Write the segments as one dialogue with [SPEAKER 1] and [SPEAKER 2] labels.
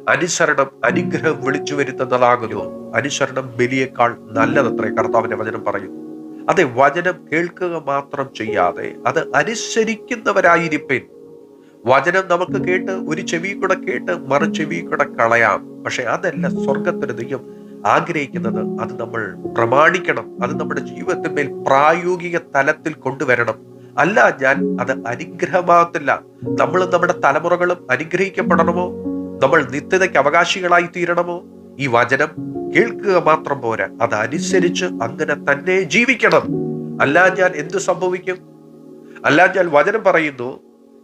[SPEAKER 1] അനുസരണം അനുഗ്രഹം വിളിച്ചു വരുത്തുന്നതാകുന്നു. അനുസരണം ബലിയേക്കാൾ നല്ലതത്രേ കർത്താവിന്റെ വചനം പറയുന്നു. അതെ, വചനം കേൾക്കുക മാത്രം ചെയ്യാതെ അത് അനുസരിക്കുന്നവരായിരിപ്പേൻ. വചനം നമുക്ക് കേട്ട് ഒരു ചെവി കൂടെ കേട്ട് മറു ചെവി കൂടെ കളയാം. പക്ഷെ അതല്ല സ്വർഗത്തിന് ദൈവം ആഗ്രഹിക്കുന്നത്. അത് നമ്മൾ പ്രമാണിക്കണം. അത് നമ്മുടെ ജീവിതത്തിന്മേൽ പ്രായോഗിക തലത്തിൽ കൊണ്ടുവരണം. അല്ല ഞാൻ അത് അനുഗ്രഹമാകത്തില്ല. നമ്മളും നമ്മുടെ തലമുറകളും അനുഗ്രഹിക്കപ്പെടണമോ, നമ്മൾ നിത്യതയ്ക്ക് അവകാശികളായി തീരണമോ, ഈ വചനം കേൾക്കുക മാത്രം പോരാ, അതനുസരിച്ച് അങ്ങനെ തന്നെ ജീവിക്കണം. അല്ലാഞ്ഞാൽ എന്ത് സംഭവിക്കും? അല്ലാഞ്ഞാൽ വചനം പറയുന്നു,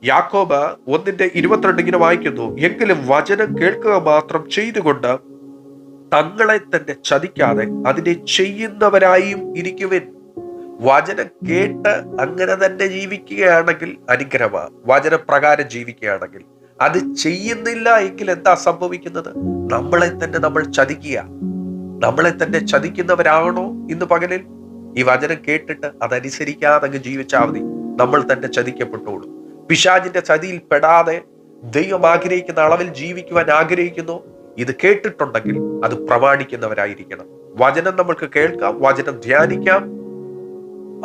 [SPEAKER 1] യാക്കോബ് 1:22 ഇങ്ങനെ വായിക്കുന്നു, എങ്കിലും വചനം കേൾക്കുക മാത്രം ചെയ്തുകൊണ്ട് തങ്ങളെ തന്നെ ചതിക്കാതെ അതിനെ ചെയ്യുന്നവരായും ഇരിക്കുവിൻ. വചനം കേട്ട് അങ്ങനെ തന്നെ ജീവിക്കുകയാണെങ്കിൽ അനുഗ്രഹമാണ്. വചനപ്രകാരം ജീവിക്കുകയാണെങ്കിൽ. അത് ചെയ്യുന്നില്ല എങ്കിൽ എന്താ സംഭവിക്കുന്നത്? നമ്മളെ തന്നെ നമ്മൾ ചതിക്കുക. നമ്മളെ തന്നെ ചതിക്കുന്നവരാണോ ഇന്ന് പകലിൽ? ഈ വചനം കേട്ടിട്ട് അതനുസരിക്കാതെ അങ്ങ് ജീവിച്ചാൽ മതി. നമ്മൾ തന്നെ ചതിക്കപ്പെട്ടോളൂ. പിശാചിന്റെ ചതിയിൽ പെടാതെ ദൈവം ആഗ്രഹിക്കുന്ന അളവിൽ ജീവിക്കുവാൻ ആഗ്രഹിക്കുന്നു. ഇത് കേട്ടിട്ടുണ്ടെങ്കിൽ അത് പ്രമാണിക്കുന്നവരായിരിക്കണം. വചനം നമ്മൾക്ക് കേൾക്കാം, വചനം ധ്യാനിക്കാം.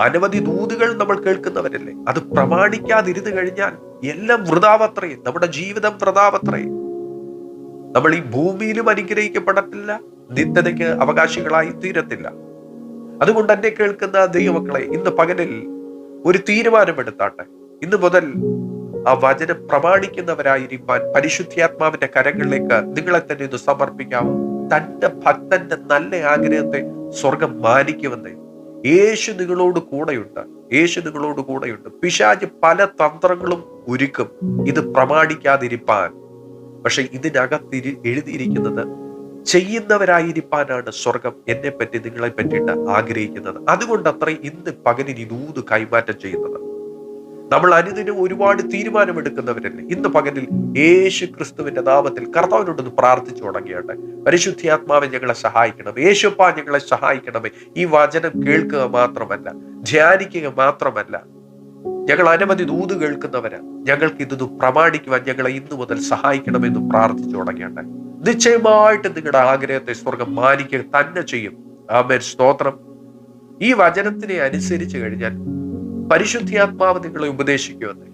[SPEAKER 1] അനവധി ദൂതുകൾ നമ്മൾ കേൾക്കുന്നവരല്ലേ. അത് പ്രമാണിക്കാതിരുന്നു കഴിഞ്ഞാൽ എല്ലാം വൃഥാവത്രേ. നമ്മുടെ ജീവിതം വൃഥാവത്രേ. നമ്മൾ ഈ ഭൂമിയിലും അനുഗ്രഹിക്കപ്പെടത്തില്ല, നിത്യതയ്ക്ക് അവകാശികളായി തീരത്തില്ല. അതുകൊണ്ട് എന്നെ കേൾക്കുന്ന ദൈവമക്കളെ, ഇന്ന് പകലിൽ ഒരു തീരുമാനമെടുത്താട്ടെ. ഇന്ന് മുതൽ ആ വചനം പ്രമാണിക്കുന്നവരായിരിക്കാൻ പരിശുദ്ധാത്മാവിന്റെ കരങ്ങളിലേക്ക് നിങ്ങളെ തന്നെ ഇത് സമർപ്പിക്കാവൂ. തന്റെ ഭക്തന്റെ നല്ല ആഗ്രഹത്തെ സ്വർഗം മാനിക്കുമെന്നേ. യേശു നിങ്ങളോട് കൂടെയുണ്ട്. യേശു നിങ്ങളോട് കൂടെയുണ്ട്. പിശാച് പല തന്ത്രങ്ങളും ഒരുക്കും ഇത് പ്രമാണിക്കാതിരിപ്പാൻ. പക്ഷെ ഇതിനകത്ത് എഴുതിയിരിക്കുന്നത് ചെയ്യുന്നവരായിരിക്കാനാണ് സ്വർഗം എന്നെ പറ്റി നിങ്ങളെ പറ്റിയിട്ട് ആഗ്രഹിക്കുന്നത്. അതുകൊണ്ട് അത്ര ഇന്ന് പകലിന് ദൂത് കൈമാറ്റം ചെയ്യുന്നത്. നമ്മൾ അനുദിനം ഒരുപാട് തീരുമാനമെടുക്കുന്നവരല്ലേ. ഇന്ന് പകലിൽ യേശു ക്രിസ്തുവിന്റെ നാമത്തിൽ കർത്താവിനോടൊന്ന് പ്രാർത്ഥിച്ചു തുടങ്ങിയാട്ടെ. പരിശുദ്ധാത്മാവെ ഞങ്ങളെ സഹായിക്കണം. യേശുപ്പാ ഞങ്ങളെ സഹായിക്കണമേ. ഈ വചനം കേൾക്കുക മാത്രമല്ല, ധ്യാനിക്കുക മാത്രമല്ല, ഞങ്ങൾ അനവധി ദൂത് കേൾക്കുന്നവരാ. ഞങ്ങൾക്ക് ഇത് പ്രമാണിക്കുവാൻ ഞങ്ങളെ ഇന്നു മുതൽ സഹായിക്കണമെന്ന് പ്രാർത്ഥിച്ചു തുടങ്ങിയാട്ടെ. നിശ്ചയമായിട്ട് നിങ്ങളുടെ ആഗ്രഹത്തെ സ്വർഗം മാനിക്കുക തന്നെ ചെയ്യും. ആമേൻ, സ്തോത്രം. ഈ വചനത്തിനെ അനുസരിച്ച് കഴിഞ്ഞാൽ പരിശുദ്ധാത്മാവ് നിങ്ങളെ ഉപദേശിക്കുമെന്ന്.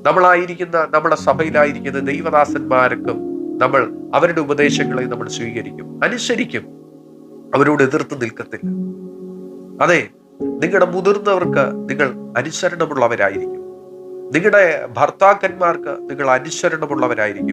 [SPEAKER 1] നമ്മളായിരിക്കുന്ന നമ്മുടെ സഭയിലായിരിക്കുന്ന ദൈവദാസന്മാർക്കും നമ്മൾ അവരുടെ ഉപദേശങ്ങളെ നമ്മൾ സ്വീകരിക്കും, അനുസരിക്കും. അവരോട് എതിർത്ത് നിൽക്കത്തില്ല. അതെ, നിങ്ങളുടെ മുതിർന്നവർക്ക് നിങ്ങൾ അനുസരണമുള്ളവരായിരിക്കും. നിങ്ങളുടെ ഭർത്താക്കന്മാർക്ക് നിങ്ങൾ അനുസരണമുള്ളവരായിരിക്കും.